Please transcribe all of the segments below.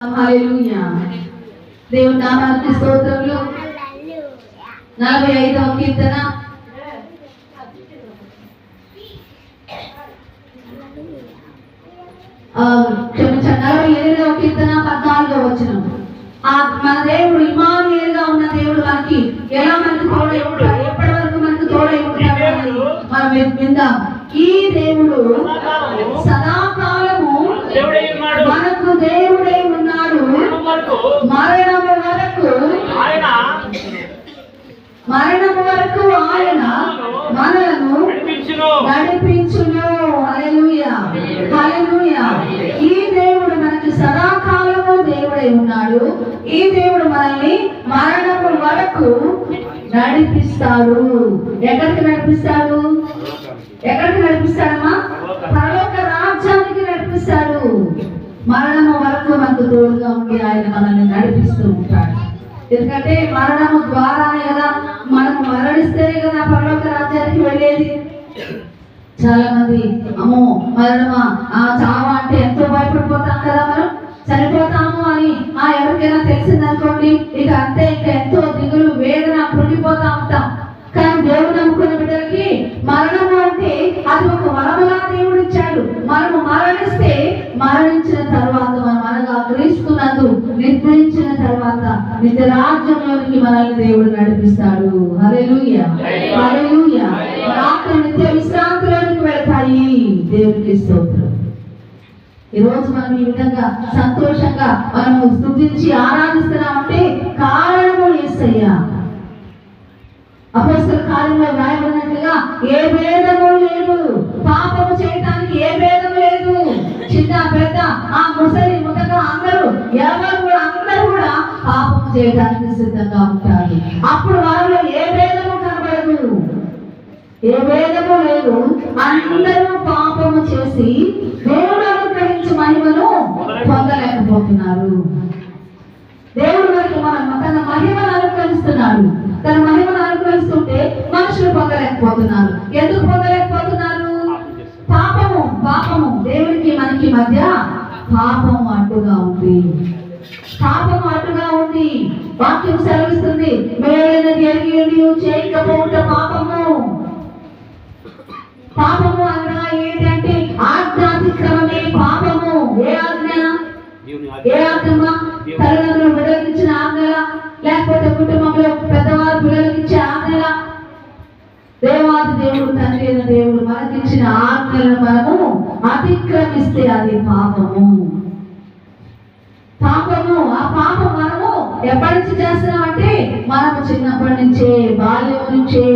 హల్లెలూయా. దేవుని నామానికి స్తోత్రములు. 45వ కీర్తన క్షమించండి, 48వ కీర్తన 14వ వచనం. మన దేవుడు ఇమానుయేలుగా ఉన్న దేవుడు మనకి ఎలా మనకు తోడై ఉంటాడు, ఎప్పటి వరకు మనకు తోడై ఉంటాడు మనం విందాం. ఈ దేవుడు సదాకాలము మనకు దేవుడై ఉన్నాడు, మరణము వరకు ఆయన మనలను నడిపించును. హల్లెలూయా, హల్లెలూయా. ఈ దేవుడు మనకి సదాకాలము దేవుడై ఉన్నాడు. ఈ దేవుడు మనల్ని మరణము వరకు నడిపిస్తాడు. ఎక్కడికి నడిపిస్తాడు? ఎక్కడికి నడిపిస్తాడమ్మా? పరలోక రాజ్యానికి నడిపిస్తాడు. మరణము వరకు మనకు తోడుగా ఉండి ఆయన మనల్ని నడిపిస్తూ ఉంటాడు. ఎందుకంటే మరణము ద్వారానే కదా, మనము మరణిస్తేనే కదా పరలోక రాజ్యానికి వెళ్ళేది. చాలా మంది అమ్మో మరణమా, చావా అంటే ఎంతో భయపడిపోతాం కదా, మనం చనిపోతాము అని ఎవరికైనా తెలిసిందనుకోండి, ఇక అంతే, ఇంకా ఎంతో దిగులు వేదన పొంగిపోతా ఉంటాం. కానీ దేవుడు నమ్ముకున్న బిడ్డలకి మరణము అంటే అది ఒక వరములా దేవుడు ఇచ్చాడు. మనము మరణిస్తే మరణించిన తర్వాత మనం అనగా క్రీస్తునందు నిద్రించిన తర్వాత నిత్య రాజ్యంలోనికి మనల్ని దేవుడు నడిపిస్తాడు. హల్లెలూయా, హల్లెలూయా. ఆత్మ నిత్య విశ్రాంతిలోనికి వెళ్తాయి. దేవునికి స్తోత్రం. ఈ రోజు మనం ఈ విధంగా సంతోషంగా మనము స్తుతించి ఆరాధిస్తున్నామంటే కారణము యేసయ్య. అపోస్తలుల కార్యంలో రాయబడినట్లుగా ఏ భేదము లేదు, పాపము చేయడానికి ఏ భేదము లేదు. చిన్న పెద్ద ముసలి ముతక అందరూ అందరూ కూడా పాపము చేయడానికి సిద్ధంగా ఉంటారు. అప్పుడు వారిలో ఏ భేదము కనబడదు, ఏ భేదము లేదు. అందరూ పాపము చేసి దేవుడు అనుగ్రహించే మహిమను పొందలేకపోతున్నారు. దేవుడు మనకి తన మహిమను అనుగ్రహిస్తున్నాడు. తన మహిమను అనుగ్రహిస్తుంటే మనుషులు పొందలేకపోతున్నారు. ఎందుకు పొందలేకపోతున్నారు? పాపము దేవుడికి మనకి మధ్య పాపము అడ్డుగా ఉంది. పాపము అడ్డుగా ఉంది. వాక్యం సెలవిస్తుంది, మేలైనది ఎరిగి చేయకపోవట పాపము. పాపము అనగా ఏంటంటే ఆజ్ఞాతిక్రమమే పాపము. ఏ ఆజ్ఞ? ఏ ఆజ్ఞ? తల్లిదండ్రులు బిడ్డలకు ఇచ్చిన ఆజ్ఞలా, లేకపోతే కుటుంబంలో పెద్దవారు పిల్లలకు ఇచ్చే ఆజ్ఞలా? దేవాది దేవుడు తండ్రి అయిన దేవుడు మనకిచ్చిన ఆజ్ఞలను మనము అతిక్రమిస్తే అది పాపము. ఆ పాపం మనము ఎప్పటి నుంచి చేస్తున్నామంటే మనము చిన్నప్పటి నుంచే, బాల్యం నుంచే,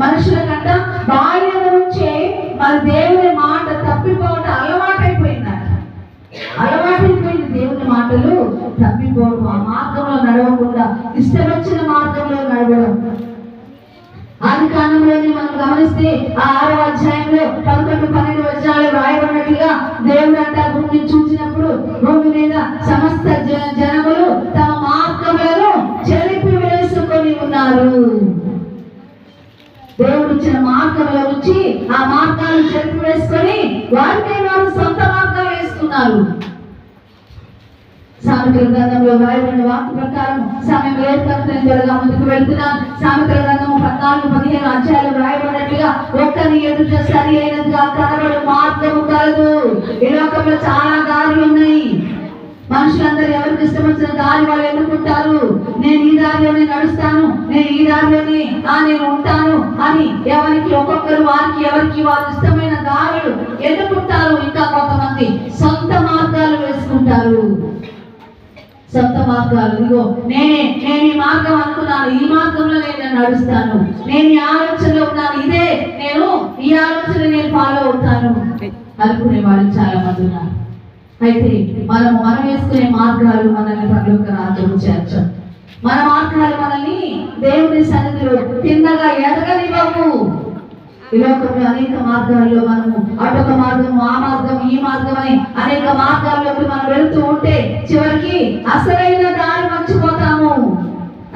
మనుషుల కంట బాల్యం నుంచే మన దేవుని మాట తప్పిపోవడం అలవాటైపోయిందట. అలవాటైపోయింది దేవుని మాటలు తప్పిపోవడం, ఆ మార్గంలో నడవకుండా ఇష్టం వచ్చిన మార్గంలో నడవడం. ఆది కాలంలోనే మనం గమనిస్తే 6వ అధ్యాయంలో 11, 12 వచనాలు రాయబడినట్లుగా దేవుడు అంట భూమిని చూసినప్పుడు భూమి మీద సమస్త జనములు తమ మార్గములను చెరిపి వేసుకొని ఉన్నారు. దేవుడు ఇచ్చిన మార్గంలో నుంచి ఆ మార్గాలను చెరిపి వేసుకొని వారికై వారు సొంత మార్గాలు వేసుకున్నారు. సామెతల గ్రంథంలో రాయబడిన వాక్య ప్రకారం సమయం లేదు కనుక నేను త్వరగా ముందుకు వెళ్తున్నాను. సామెతల గ్రంథము 14, 15 అధ్యాయాలు రాయబడినట్లుగా ఒక్కని ఎదుట సరి అయినదిగా కనబడు మార్గము కలదు. ఈ లోకంలో చాలా దారులు ఉన్నాయి. మనుషులందరూ ఎవరికి ఇష్టం వచ్చిన దారి వాళ్ళు ఎన్నుకుంటారు. నేను ఈ దారిలోనే నడుస్తాను, నేను ఈ లోనే నేను ఉంటాను అని ఒక్కొక్కరు ఎవరికి వారు ఇష్టమైన దారులు ఎన్నుకుంటారు. ఇంకా కొంతమంది సొంత మార్గాలు వేసుకుంటారు. సొంత మార్గాలు, ఇదిగో నేను ఈ మార్గం అనుకున్నాను, ఈ మార్గంలో నేను నడుస్తాను, నేను ఈ ఆలోచనలో ఉన్నాను, ఈ ఆలోచన నేను ఫాలో అవుతాను అనుకునే వాళ్ళు చాలా మంది ఉన్నారు. అయితే మనం వేసుకునే మార్గాలు మనల్ని పరలోక రాజ్యము చేర్చవు. మన మార్గాలు మనల్ని దేవుని సన్నిధిలో తిన్నగా ఎదగనివ్వవు. ఈ లోకంలో అనేక మార్గాల్లో మనము అటొక మార్గం, ఆ మార్గం, ఈ మార్గం అని అనేక మార్గాల్లోకి మనం వెళ్తూ ఉంటే చివరికి అసలైన దారి మర్చిపోతాము.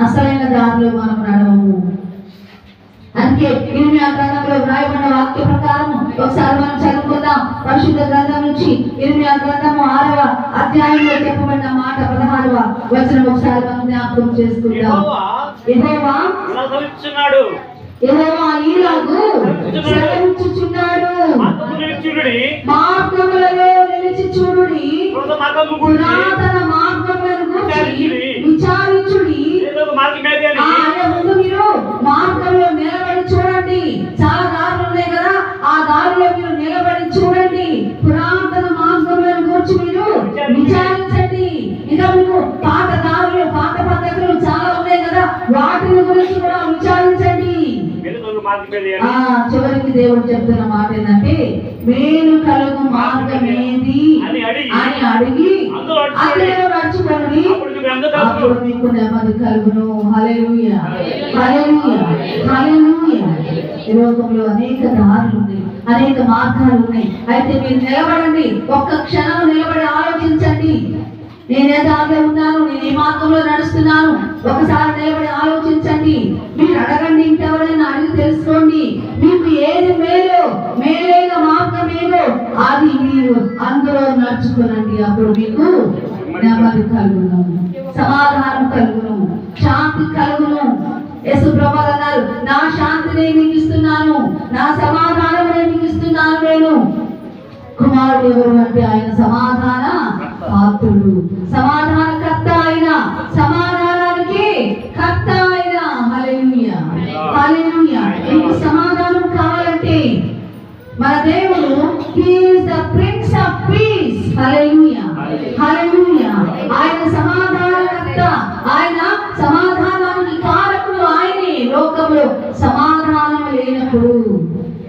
అసలైన దారిలో మనం నడవము. అందుకే ఇర్మియా గ్రంథంలో రాయబడిన వాక్య ప్రకారం ఒకసారి మనం చదువుకుందాం. పరిశుద్ధ గ్రంథం నుంచి 8వ గ్రంథము 6వ అధ్యాయంలో చెప్పబడిన మాట 16వ వచనం ఒకసారి మనం జ్ఞాపకం చేసుకుందాం. యెహోవా ఈలాగు సెలవిచ్చుచున్నాడు, మార్గములలో నిలిచి చూడుడి, పురాతన మార్గములను గూర్చి విచారించుడి. ముందు మీరు మార్గంలో నిలబడి చూడండి. చాలా దారులు ఉన్నాయి కదా, ఆ దారిలో మీరు నిలబడి చూడండి. పురాతన మార్గములను గూర్చి మీరు విచారించండి. ఇంకా మీకు పాత దారులు, పాత పద్ధతులు చాలా ఉన్నాయి కదా, వాటిని గురించి కూడా విచారించండి. చివరికి దేవుడు చెప్తున్న మాట ఏంటంటే, మేలు కలుగు మార్గం ఏది అని అడిగి అందులో నడుచుకోండి, అప్పుడు మీకు నెమ్మది కలుగును. హల్లెలూయా, హల్లెలూయా, హల్లెలూయా. ఈ లోకంలో అనేక దారులు ఉన్నాయి, అనేక మార్గాలు ఉన్నాయి. అయితే మీరు నిలబడండి, ఒక్క క్షణం నిలబడి ఆలోచించండి. నేనే దారిలో ఉన్నాను, నేను ఏ మార్గంలో నడుస్తున్నాను, ఒకసారి నిలబడి ఆలోచించండి. మీరు అడగండి, ఇంకెవరైనా అడిగి తెలుసుకోండి. మీకు ఏది మేలైన మార్గం ఏదో అది మీరు అందులో నడుచుకోనండి. అప్పుడు మీకు నెమ్మది కలుగును, సమాధానం కలుగును, శాంతి కలుగును. యేసు ప్రభువు అన్నారు, నా శాంతిని మీకు ఇస్తున్నాను, నా సమాధానం మీకు ఇస్తున్నాను నేను. కుమారుడు ఎవరు అంటే ఆయన సమాధాన పాత్రుడు, సమాధాన కర్త ఆయన, సమాధానానికి కర్త ఆయన. హల్లెలూయా, హల్లెలూయా. మీకు సమాధానం కావాలంటే మన దేవుడు he is the prince of peace. హల్లెలూయా, హల్లెలూయా. ఆయన సమాధానకర్త, ఆయన సమాధానానికి కారకుడు ఆయనే. లోకంలో సమాధానం లేనప్పుడు,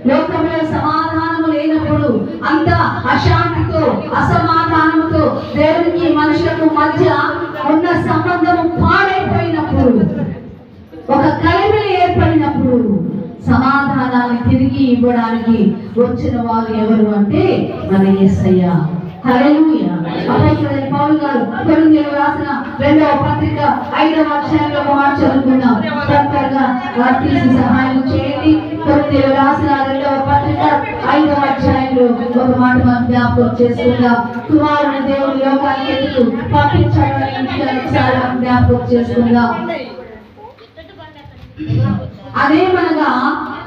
లోకంలో సమాధానము లేనప్పుడు, అంత అశాంతితో, అసమాధానంతో, దేవునికి మనుషులకు మధ్య ఉన్న సంబంధము పాడైపోయినప్పుడు, ఒక కలిమిలి ఏర్పడినప్పుడు సమాధానాన్ని తిరిగి ఇవ్వడానికి వచ్చిన వారు ఎవరు అంటే మన యేసయ్య. హల్లెలూయా. అపోస్తలుడైన పౌలు గారు కొరింథీయులకు రాసిన 2వ పత్రిక 5వ అధ్యాయంలో ఒక మాట చదువుకుందాం. త్వరగా తీసి సహాయం చేయండి. కొరింథీయులకు రాసిన 2వ పత్రిక 5వ అధ్యాయంలో ఒక మాట మనం జ్ఞాపకం చేసుకుందాం. కుమారుని దేవుని లోకానికి ఎందుకు పంపించాడని ఒకసారి మనం జ్ఞాపకం చేసుకుందాం. అదేమనగా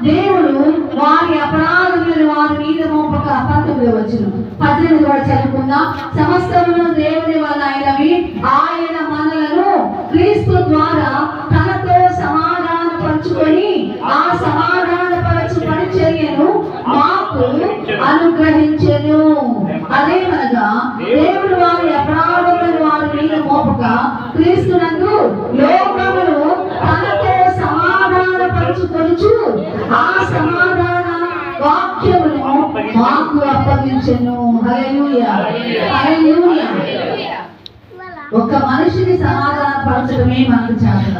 దేవుడు వారి అపరాధములను వారి మీద మోపక, 19వ వచనం 18 కూడా చదువుకుందాం. సమస్తమును దేవుని వల్ల అయినవి, ఆయన మనలను క్రీస్తు ద్వారా తనతో సమాధానపరచుకొని ఆ సమాధానపరచు పరిచర్యను మాకు అనుగ్రహించెను. అదేమనగా దేవుడు వారి అపరాధములను వారి మీద మోపక క్రీస్తునందు లోకమును తనతో సమాధానపరచుకొనుచు ఆ సమాధాన వాక్యమును మాకు అప్పగించెను. హల్లెలూయా, హల్లెలూయా. ఒక మనిషిని సమాధానపరచడమే మనకు చేత,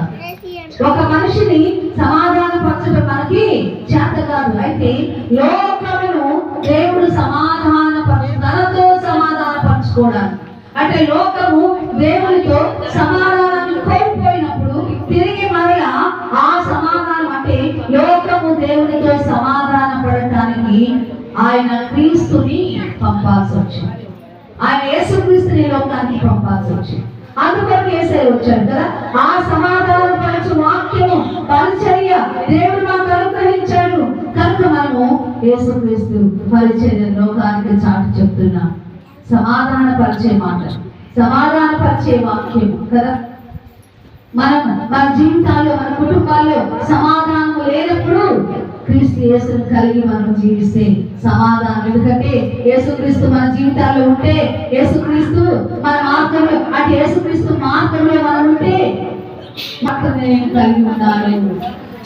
ఒక మనిషిని సమాధానపరచడం మనకి చేత కాదు. అయితే లోకమును దేవుడు తనతో సమాధానపరచుకోవడానికి, అంటే లోకము దేవునితో సమాధానాన్ని కోల్పోయినప్పుడు తిరిగి మరలా ఆ సమాధానం, అంటే లోకము దేవునితో సమాధాన పడటానికి ఆయన క్రీస్తుని పంపాల్సి వచ్చింది. ఆయన యేసుక్రీస్తుని లోకానికి పంపాల్సి వచ్చింది. అందుకొరకు యేసయ్య వచ్చాడు కదా. ఆ సమాధాన పరచు వాక్యము, పరిచర్య దేవుడు మాకు అనుగ్రహించాడు కనుక మనము యేసుక్రీస్తు పరిచర్య లోకానికి చాటి చెప్తున్నాం. సమాధాన పరిచే మాట, సమాధాన పరిచే వాక్యం కదా. మనం మన జీవితాల్లో, మన కుటుంబాల్లో సమాధానం లేనప్పుడు క్రీస్తు యేసును కలిగి మనం జీవిస్తే సమాధానం. ఎందుకంటే యేసుక్రీస్తు మన జీవితాల్లో ఉంటే, యేసుక్రీస్తు మన మార్గంలో, అంటే యేసుక్రీస్తు మార్గంలో మనం ఉంటే నేను కలిగి ఉన్నాను,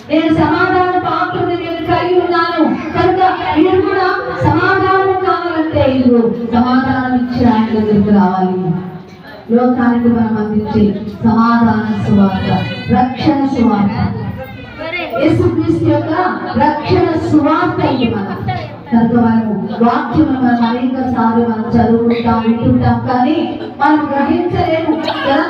నేను సమాధాన పాత్రని నేను కలిగి ఉన్నాను కనుక మీరు కూడా సమాధానం కావాలంటే ఇదిగో సమాధానం ఇచ్చి ఆయన దగ్గరికి రావాలి. లోకానికి మనం అందించే సమాధాన సువార్త, రక్షణ సువార్త, యేసుక్రీస్తు యొక్క రక్షణ సువార్త ఇది మనం. కనుక మనము వాక్యం మనం అనేక సార్లు మనం చదువుకుంటాం, వింటుంటాం, కానీ మనం గ్రహించలేము కదా.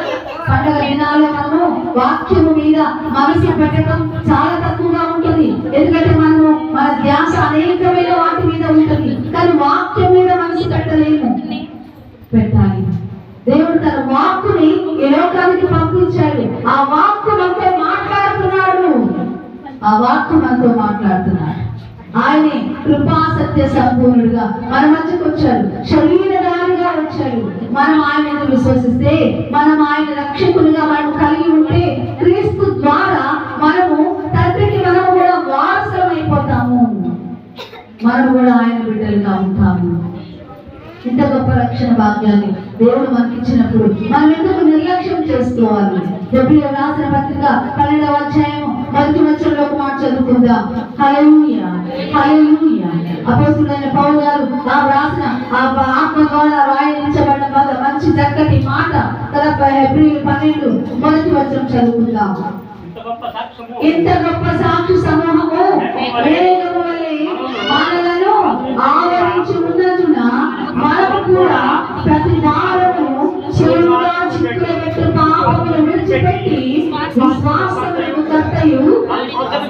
పండుగ దినాల్లో మనము వాక్యము మీద మనసు పెట్టడం చాలా తక్కువగా ఉంటుంది. ఎందుకంటే మనము మన ధ్యాస అనేకమైన వాటి మీద ఉంటుంది, కానీ వాక్యం మీద మనసు పెట్టలేము. పెట్టాలి. దేవుడు తన వాక్కుని ఈ లోకానికి పంపించాడు. ఆ వాక్కు మనతో మాట్లాడుతున్నాడు. ఆ వాక్కు మనతో మాట్లాడుతున్నాడు. ఆయనే కృపా సత్య సంపూర్ణుడుగా మన మధ్యకు వచ్చాడు. శరీరధారిగా వచ్చాడు. మనం ఆయనను విశ్వసిస్తే, మనం ఆయన రక్షకునిగా మనం కలిగి ఉంటే, క్రీస్తు ద్వారా మనము తండ్రికి మనము కూడా వారసులం అయిపోతాము. మనం కూడా ఆయన బిడ్డలుగా ఉంటాము. ఇంత గొప్ప రక్షణ భాగ్యాన్ని దేవుడు మనకి ఇచ్చినప్పుడు మనం ఎందుకు నిర్లక్ష్యం చేసుకోవాలి? హెబ్రీయులకు రాసిన పత్రిక 12వ అధ్యాయం 1వ వచనంలో ఒక మాట చదువుకుందాం. హల్లెలూయా, హల్లెలూయా. అపోస్తలుడైన పౌలు గారు రాసిన ఆత్మ ద్వారా రాయించబడిన మంచి చక్కటి మాట కదా. హెబ్రీయులు 12 1వ వచనం చదువుకుందాం. ఇంత గొప్ప సాక్షి సమూహము మేఘము వలె మనలను ఆవరించి ఉన్నందున మనము కూడా ప్రతి వారమును సులువుగా చిక్కులబెట్టు పాపమును విడిచిపెట్టి విశ్వాసమునకు కర్తయు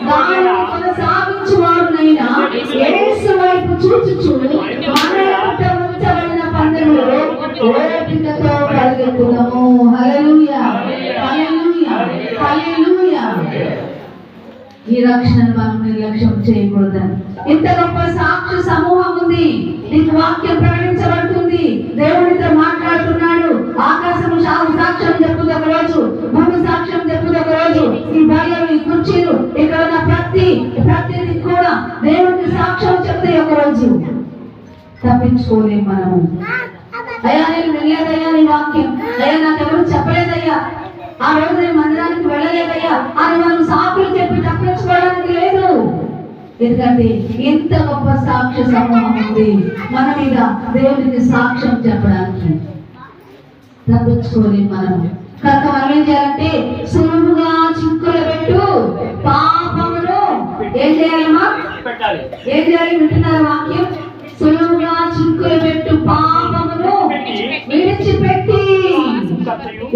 దానిని కొనసాగించువాడునైన యేసు వైపు చూచుచు మన ఎదుట ఉంచబడిన పందెములో ఓపికతో పరిగెత్తుదాము. హల్లెలూయా, హల్లెలూయా, హల్లెలూయా. ఈ రక్షణను మనం నిర్లక్ష్యం చేయకూడదని. ఇంత గొప్ప సాక్షి సమూహం ఉంది. నీకు వాక్యం ప్రకటించబడుతుంది. దేవుడితో మాట్లాడుతున్నాడు. ఆకాశము సాక్ష్యం చెప్పుది ఒక రోజు, భూమి సాక్ష్యం చెప్పుది ఒక రోజు. ఈ బల్లలు, ఈ కుర్చీలు, ఇక్కడ ఉన్న ప్రతిది కూడా దేవుడికి సాక్ష్యం చెప్తే ఒక రోజు. తప్పించుకోలేము మనము. అయ్యా నేను వినలేదయ్యా నీ వాక్యం, అయ్యా నాకెవరు చెప్పలేదయ్యా, ఆ రోజు నేను మందిరానికి వెళ్ళలేదయ్యా అని మనం సాకులు చెప్పి తప్పించుకోవడానికి లేదు. ఎందుకంటే ఇంత గొప్ప సాక్ష్య సమూహం ఉంది మన మీద, దేవుడికి సాక్ష్యం చెప్పడానికి. తప్పించుకోలేము మనం. కనుక మనం ఏం చేయాలంటే సులువుగా చిక్కులు పెట్టు పాపమును ఏం చేయాలమ్మా? ఏం చేయాలి? వింటున్నారు వాక్యం? సులువుగా చిక్కులు పెట్టు పాపమును విడిచిపెట్టి.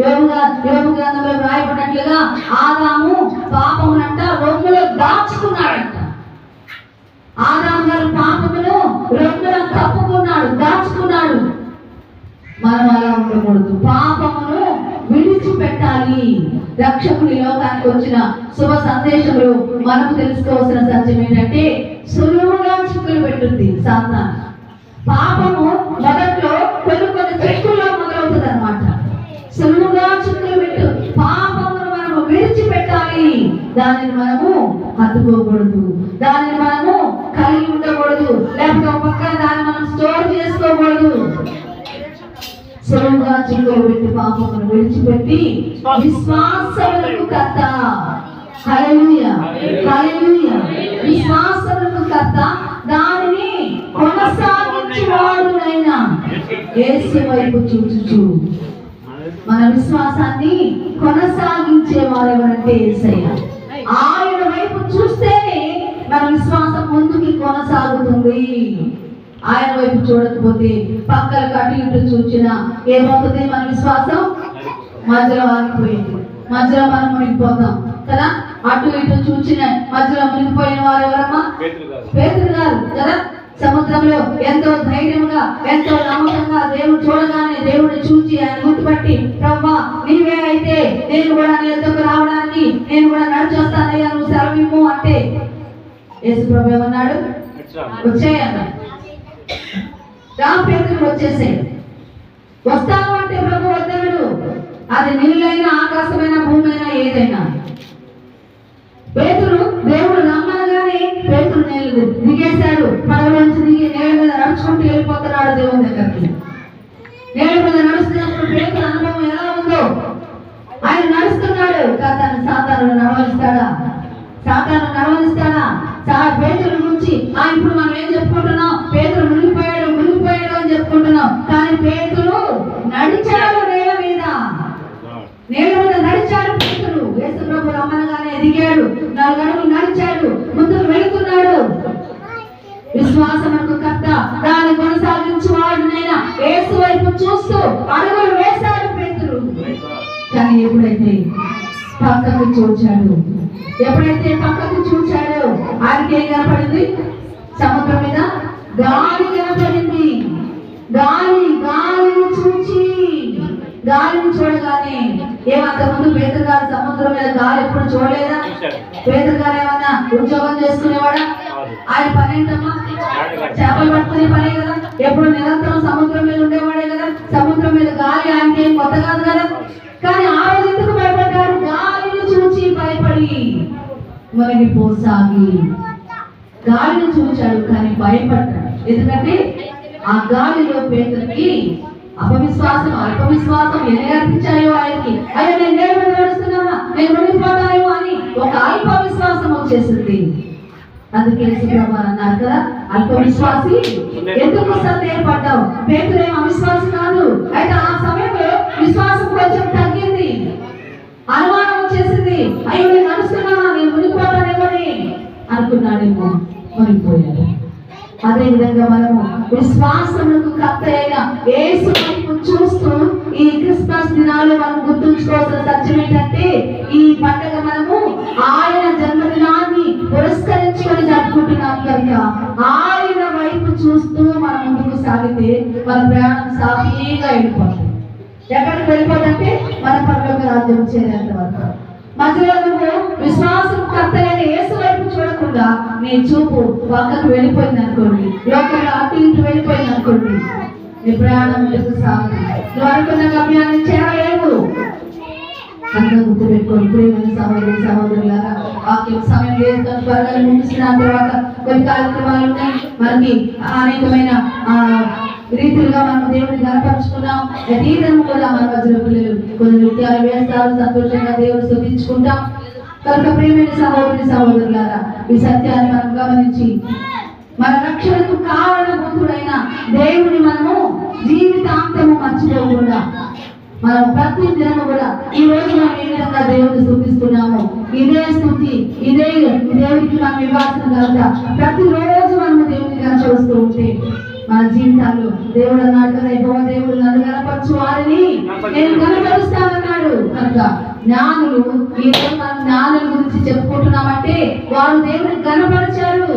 యోబు గ్రంథంలో రాయబడినట్లుగా ఆదాము పాపమునంట రొమ్ములో దాచుకున్నాడంట. ఆదాము గారు పాపమును రొమ్ములో కప్పుకున్నాడు, దాచుకున్నాడు. మనం అలా ఉండకూడదు. పాపమును విడిచిపెట్టాలి. రక్షకుడి లోకానికి వచ్చిన శుభ సందేశంలో మనకు తెలుసుకోవాల్సిన సత్యం ఏంటంటే సులువుగా చిక్కులు పెట్టుద్ది సాతాను. పాపము మొదట్లో కొన్ని చిక్కుల్లో మొదలవుతుంది అన్నమాట. సులువుగా చిక్కులు పెట్టు పాపమును మనము విడిచిపెట్టాలి. దానిని మనము హత్తుకోకూడదు, దానిని మనము కలిగి ఉండకూడదు, లేకపోతే ఒక పక్కన దాన్ని మనం స్టోర్ చేసుకోకూడదు. సులువుగా చిక్కులు పెట్టి పాపమును విడిచిపెట్టి విశ్వాసములకు కర్త. హల్లెలూయా, హల్లెలూయా. విశ్వాసములకు కర్త, దానిని కొనసాగించువాడునైన యేసు వైపు చూచుచు. మన విశ్వాసాన్ని కొనసాగించే వారు ఎవరంటే యేసయ్య. ఆయన వైపు చూస్తేనే మన విశ్వాసం ముందుకి కొనసాగుతుంది. ఆయన వైపు చూడకపోతే పక్కలకు అటు ఇటు చూచినా ఏమవుతుంది? మన విశ్వాసం మధ్యలో ఆగిపోయింది. మధ్యలో మనం మునిగిపోతాం కదా. అటు ఇటు చూచిన మధ్యలో మునిగిపోయిన వారు ఎవరమ్మా? పేతురు గారు కదా. సముద్రంలో ఎంతో ధైర్యంగా, ఎంతో నమ్మకంగా దేవుడు చూడగానే దేవుడిని చూచి ఆయన గుర్తుపట్టి, ప్రభువా నీవే అయితే నేను కూడా నీ వద్దకు రావడానికి నేను కూడా నడిచొస్తానయ్యా, నువ్వు సెలవిమ్ము అంటే యేసు ప్రభు ఏమన్నాడు? వచ్చేయన్నాడు. పేతురు వచ్చేసాడు. వస్తాను అంటే ప్రభు వద్దన్నాడు. అది నీళ్ళైనా ఆకాశమైన భూమి అయినా ఏదైనా. పేతురు దేవుడు రమ్మనగానే పేతురు నీళ్ళు దిగేశాడు. పడవలోంచి దిగి నేల మీద నడుచుకుంటూ వెళ్ళిపోతున్నాడు దేవుని దగ్గరికి. నేల మీద నడుస్తున్నప్పుడు పేతురు అనుభవం ఎలా ఉందో? ఆయన నడుస్తున్నాడు. సాతాను నడవలిస్తాడా? సాతాను నడవలిస్తాడా? పేతురు గురించి ఇప్పుడు మనం ఏం చెప్పుకుంటున్నాం? పేతురు మునిగిపోయాడు అని చెప్పుకుంటున్నాం. కానీ పేతురు నడిచాడు నేల మీద నడిచాడు. పేతురు యేసు ప్రభు రమ్మనగానే దిగాడు, 4 అడుగులు నడిచాడు, ముందుకు వెళుతున్నాడు. విశ్వాసమునకు కర్త, దాన్ని కొనసాగించువాడునైన యేసు వైపు చూస్తూ అడుగులు వేశాడు పేతురు. కానీ ఎప్పుడైతే పక్కకు చూచాడో ఆయనకి ఏం కనపడింది? సముద్రం మీద గాలి కనపడింది. గాలిని చూడగానే ఏమంత ముందు పేతురు గారు సముద్రం మీద గాలి ఎప్పుడు చూడలేదా? పేతురు గారు ఏమన్నా ఉద్యోగం చేసుకునేవాడా? ఆయన పని ఏంటమ్మా? చేపలు పట్టుకునే పనే కదా. ఎప్పుడు నిరంతరం సముద్రం మీద ఉండేవాడే కదా. సముద్రం మీద గాలి ఆయనకి ఏం కొత్త కాదు కదా. కానీ ఆ రోజు ఎందుకు భయపడ్డాడు? గాలిని చూచి భయపడి మునిగిపోసాగి. గాలిని చూచాడు కానీ భయపడ్డాడు. ఎందుకంటే ఆ గాలిలో పేతురుకి అపవిశ్వాసం, అల్పవిశ్వాసం ఎన్ని అర్పించాయో ఆయనకి. అయ్యో నేను నేల మీద నడుస్తున్నానా, నేను మునిగిపోతానేమో అని ఒక అల్పవిశ్వాసం వచ్చేసింది. అందుకే యేసుప్రభు అన్నారు కదా, అల్పవిశ్వాసి ఎందుకు సందేహపడ్డావు? పేతురు ఏం అవిశ్వాసి కాదు. అయితే ఆ సమయంలో విశ్వాసం కొంచెం తగ్గింది, అనుమానం వచ్చేసింది. అయ్యో నేను నడుస్తున్నానా, నేను మునిగిపోతానేమని అనుకున్నాడేమో, మునిగిపోయాడు. అదే విధంగా మనము విశ్వాసములకు కర్త అయిన యేసు వైపు చూస్తూ ఈ క్రిస్మస్ దినాలు మనం గుర్తుంచుకోవాల్సిన సత్యం ఏంటంటే, ఈ పండుగ మనము ఆయన జన్మదినాన్ని పురస్కరించుకొని జరుపుకుంటున్నాం కనుక ఆయన వైపు చూస్తూ మనం ముందుకు సాగితే మన ప్రయాణం సాఫీగా వెళ్ళిపోతుంది. ఎక్కడికి వెళ్ళిపోతుంటే మన పరలోక రాజ్యం చేరేంత వరకు. మధ్యలో నువ్వు విశ్వాసం కర్త అయిన యేసు వైపు చూడకుండా నీ చూపు పక్కకు వెళ్ళిపోయింది అనుకోండి, లోకంలో అటు ఇటు వెళ్ళిపోయింది అనుకోండి, నీ ప్రయాణం ముందుకు సాగు. నువ్వు అనుకున్న గమ్యాన్ని చేరలేవు. అందరూ గుర్తుపెట్టుకోండి ప్రియమైన సహోదరులారా. వాక్యం సమయం లేదు కనుక త్వరగా ముగిసిన తర్వాత కొన్ని కార్యక్రమాలు ఉన్నాయి. మనకి అనేకమైన రీతిలుగా మనం దేవుడిని కనపరుచుకున్నాం. ప్రతిదినం కూడా మన మధ్యలో పిల్లలు కొన్ని నృత్యాలు వేస్తారు, సంతోషంగా దేవుడు స్తుతించుకుంటాం. కనుక ప్రియమైన సహోదరులారా, ఈ సత్యాన్ని మనం గమనించి మన రక్షణకు కారణభూతుడైన దేవుని మనము జీవితాంతము మర్చిపోకుండా మనం ప్రతి దినము కూడా ఈ రోజు మనం ఏ విధంగా దేవుడిని స్తుతిస్తున్నాము, ఇదే స్తుతి, ఇదే దేవుడికి మనం ఇవ్వాల్సిన కనుక ప్రతిరోజు మనము దేవుడిని కనపరుస్తూ ఉంటే మన జీవితాల్లో దేవుడు అన్నాడు కదా, దేవుడు నన్ను కనపరచు వారిని నేను కనపరుస్తానన్నాడు. కనుక జ్ఞానులు, ఈ రోజు మనం జ్ఞానుల గురించి చెప్పుకుంటున్నామంటే వారు దేవుడిని కనపరిచారు.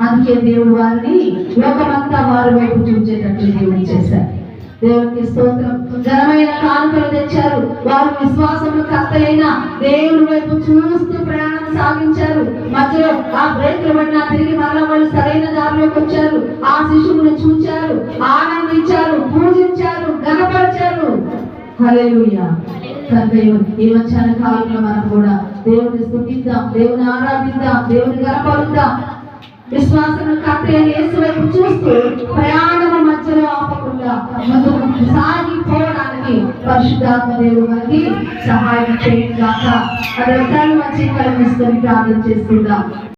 అందుకే దేవుడు వారిని లోకమంతా వారి వైపు చూచేటట్టు దేవుడు చేశారు. దేవునికి స్తోత్రం. ఘనమైన కానుకలు తెచ్చారు. వారు విశ్వాసము కర్తలైన దేవుడి వైపు చూస్తూ ప్రయాణం సాగించారు. మధ్యలో ఆ బ్రేక్లు పడినా తిరిగి మరల వాళ్ళు సరైన దారిలోకి వచ్చారు. ఆ శిశువును చూచారు, ఆనందించారు, పూజించారు, ఘనపరిచారు. హల్లెలూయా. ఈ మధ్యాహ్న కాలంలో మనం కూడా దేవుని స్తుతిద్దాం, దేవుని ఆరాధిద్దాం, దేవుని ఘనపరుద్దాం. విశ్వాసం కర్తైన యేసు వైపు చూస్తూ ప్రయాణము మధ్యలో ఆపకుండా ముందుకు సాగిపోవడానికి పరిశుద్ధాత్మ దేవుడు మనకి సహాయం చేయగాక. అది మంచి కలిగిస్తుంది ప్రార్థన చేస్తుందాం.